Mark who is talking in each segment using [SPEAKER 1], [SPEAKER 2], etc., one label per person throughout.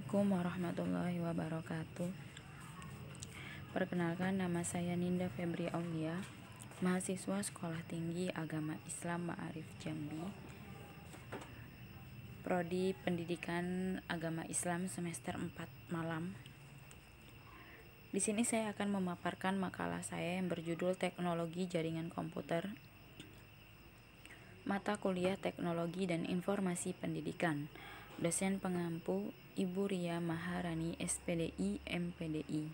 [SPEAKER 1] Assalamualaikum warahmatullahi wabarakatuh. Perkenalkan, nama saya Ninda Febri Aulia, mahasiswa Sekolah Tinggi Agama Islam Ma'arif Jambi, Prodi Pendidikan Agama Islam semester 4 Malam. Di sini saya akan memaparkan makalah saya yang berjudul Teknologi Jaringan Komputer, Mata Kuliah Teknologi dan Informasi Pendidikan. Dosen pengampu Ibu Ria Maharani, SPDI, MPDI.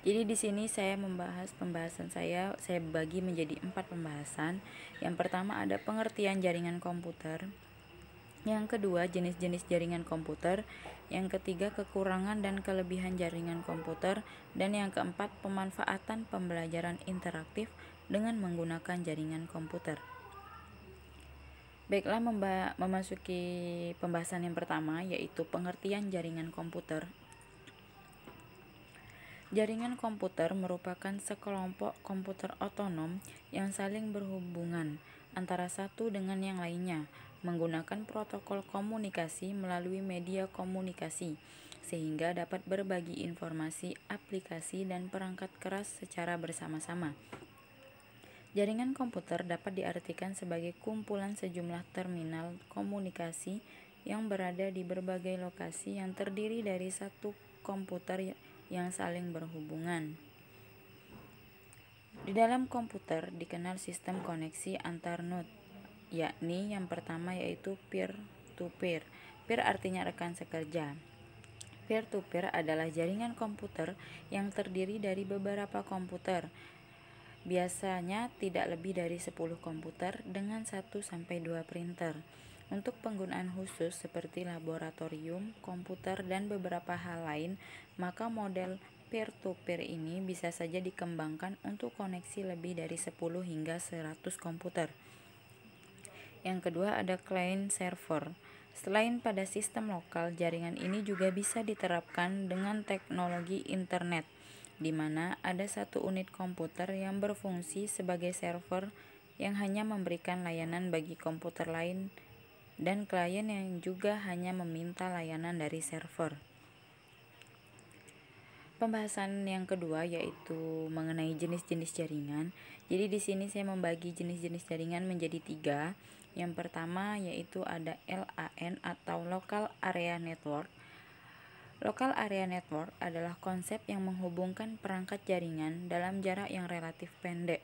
[SPEAKER 1] Jadi di sini saya membahas pembahasan saya bagi menjadi 4 pembahasan. Yang pertama ada pengertian jaringan komputer. Yang kedua, jenis-jenis jaringan komputer. Yang ketiga, kekurangan dan kelebihan jaringan komputer. Dan yang keempat, pemanfaatan pembelajaran interaktif dengan menggunakan jaringan komputer. Baiklah, memasuki pembahasan yang pertama, yaitu pengertian jaringan komputer. Jaringan komputer merupakan sekelompok komputer otonom yang saling berhubungan antara satu dengan yang lainnya menggunakan protokol komunikasi melalui media komunikasi, sehingga dapat berbagi informasi, aplikasi, dan perangkat keras secara bersama-sama. Jaringan komputer dapat diartikan sebagai kumpulan sejumlah terminal komunikasi yang berada di berbagai lokasi yang terdiri dari satu komputer yang saling berhubungan. Di dalam komputer dikenal sistem koneksi antar node, yakni yang pertama yaitu peer-to-peer. Peer artinya rekan sekerja. Peer-to-peer adalah jaringan komputer yang terdiri dari beberapa komputer. Biasanya tidak lebih dari 10 komputer dengan 1-2 printer. Untuk penggunaan khusus seperti laboratorium, komputer, dan beberapa hal lain, maka model peer-to-peer ini bisa saja dikembangkan untuk koneksi lebih dari 10 hingga 100 komputer. Yang kedua ada client server. Selain pada sistem lokal, jaringan ini juga bisa diterapkan dengan teknologi internet, di mana ada satu unit komputer yang berfungsi sebagai server yang hanya memberikan layanan bagi komputer lain dan klien yang juga hanya meminta layanan dari server. Pembahasan yang kedua yaitu mengenai jenis-jenis jaringan. Jadi di sini saya membagi jenis-jenis jaringan menjadi 3. Yang pertama yaitu ada LAN atau Local Area Network. Local Area Network adalah konsep yang menghubungkan perangkat jaringan dalam jarak yang relatif pendek.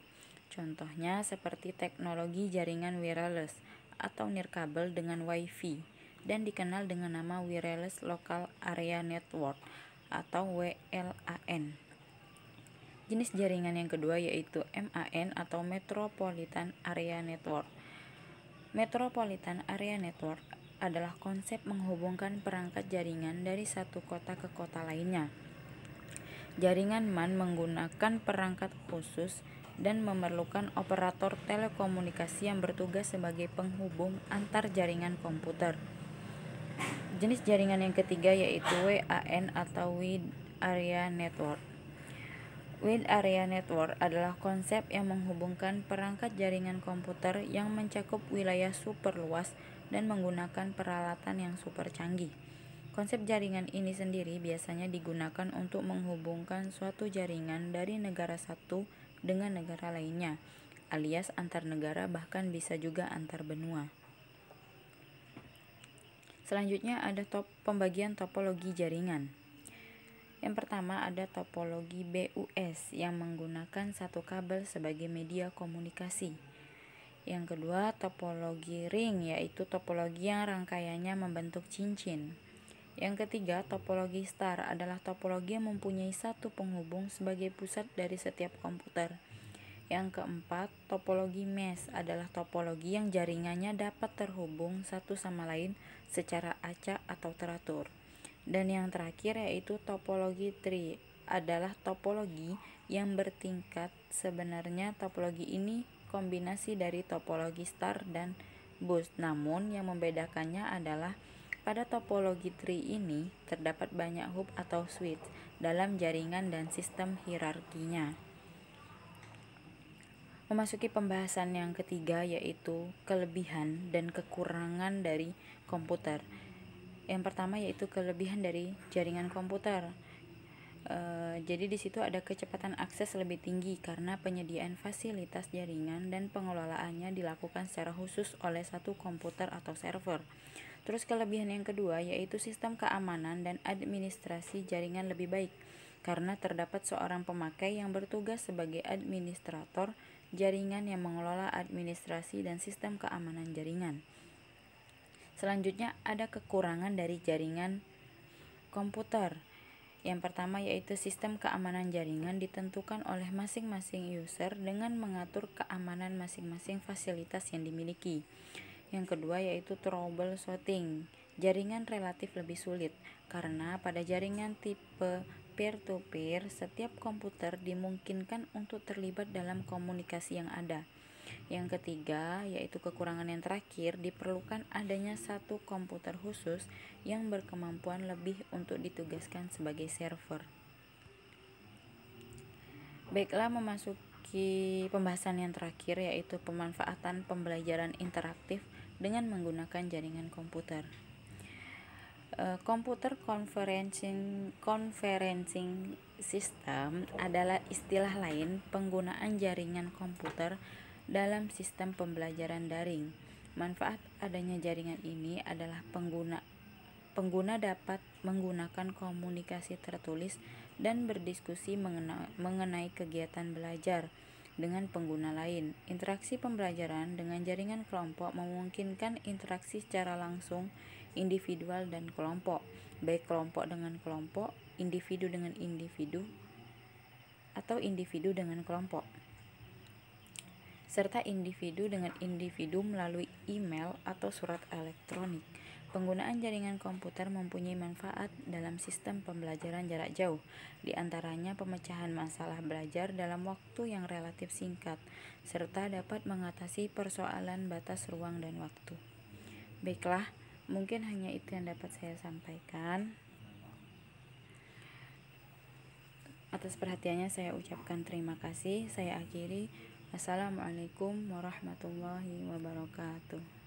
[SPEAKER 1] Contohnya seperti teknologi jaringan wireless atau nirkabel dengan Wi-Fi dan dikenal dengan nama Wireless Local Area Network atau WLAN. Jenis jaringan yang kedua yaitu MAN atau Metropolitan Area Network. Metropolitan Area Network adalah konsep menghubungkan perangkat jaringan dari satu kota ke kota lainnya. Jaringan MAN menggunakan perangkat khusus dan memerlukan operator telekomunikasi yang bertugas sebagai penghubung antar jaringan komputer. Jenis jaringan yang ketiga yaitu WAN atau Wide Area Network. Wide Area Network adalah konsep yang menghubungkan perangkat jaringan komputer yang mencakup wilayah super luas dan menggunakan peralatan yang super canggih. Konsep jaringan ini sendiri biasanya digunakan untuk menghubungkan suatu jaringan dari negara satu dengan negara lainnya, alias antar negara, bahkan bisa juga antar benua. Selanjutnya ada pembagian topologi jaringan. Yang pertama ada topologi BUS yang menggunakan satu kabel sebagai media komunikasi. Yang kedua topologi ring, yaitu topologi yang rangkaiannya membentuk cincin. Yang ketiga topologi star adalah topologi yang mempunyai satu penghubung sebagai pusat dari setiap komputer. Yang keempat topologi mesh adalah topologi yang jaringannya dapat terhubung satu sama lain secara acak atau teratur. Dan yang terakhir yaitu topologi tree adalah topologi yang bertingkat. Sebenarnya topologi ini kombinasi dari topologi star dan bus, namun yang membedakannya adalah pada topologi tree ini terdapat banyak hub atau switch dalam jaringan dan sistem hierarkinya. Memasuki pembahasan yang ketiga yaitu kelebihan dan kekurangan dari komputer. Yang pertama yaitu kelebihan dari jaringan komputer. Jadi di situ ada kecepatan akses lebih tinggi karena penyediaan fasilitas jaringan dan pengelolaannya dilakukan secara khusus oleh satu komputer atau server. Terus kelebihan yang kedua yaitu sistem keamanan dan administrasi jaringan lebih baik karena terdapat seorang pemakai yang bertugas sebagai administrator jaringan yang mengelola administrasi dan sistem keamanan jaringan. Selanjutnya ada kekurangan dari jaringan komputer. Yang pertama yaitu sistem keamanan jaringan ditentukan oleh masing-masing user dengan mengatur keamanan masing-masing fasilitas yang dimiliki. Yang kedua yaitu troubleshooting. Jaringan relatif lebih sulit karena pada jaringan tipe peer-to-peer setiap komputer dimungkinkan untuk terlibat dalam komunikasi yang ada. Yang ketiga, yaitu kekurangan yang terakhir, diperlukan adanya satu komputer khusus yang berkemampuan lebih untuk ditugaskan sebagai server. Baiklah, memasuki pembahasan yang terakhir yaitu pemanfaatan pembelajaran interaktif dengan menggunakan jaringan komputer. Computer conferencing system adalah istilah lain penggunaan jaringan komputer dalam sistem pembelajaran daring. Manfaat adanya jaringan ini adalah pengguna dapat menggunakan komunikasi tertulis dan berdiskusi mengenai kegiatan belajar dengan pengguna lain. Interaksi pembelajaran dengan jaringan kelompok memungkinkan interaksi secara langsung individual dan kelompok, baik kelompok dengan kelompok, individu dengan individu, atau individu dengan kelompok, serta individu dengan individu melalui email atau surat elektronik. Penggunaan jaringan komputer mempunyai manfaat dalam sistem pembelajaran jarak jauh, di antaranya pemecahan masalah belajar dalam waktu yang relatif singkat, serta dapat mengatasi persoalan batas ruang dan waktu. Baiklah, mungkin hanya itu yang dapat saya sampaikan. Atas perhatiannya saya ucapkan terima kasih. Saya akhiri. Assalamualaikum warahmatullahi wabarakatuh.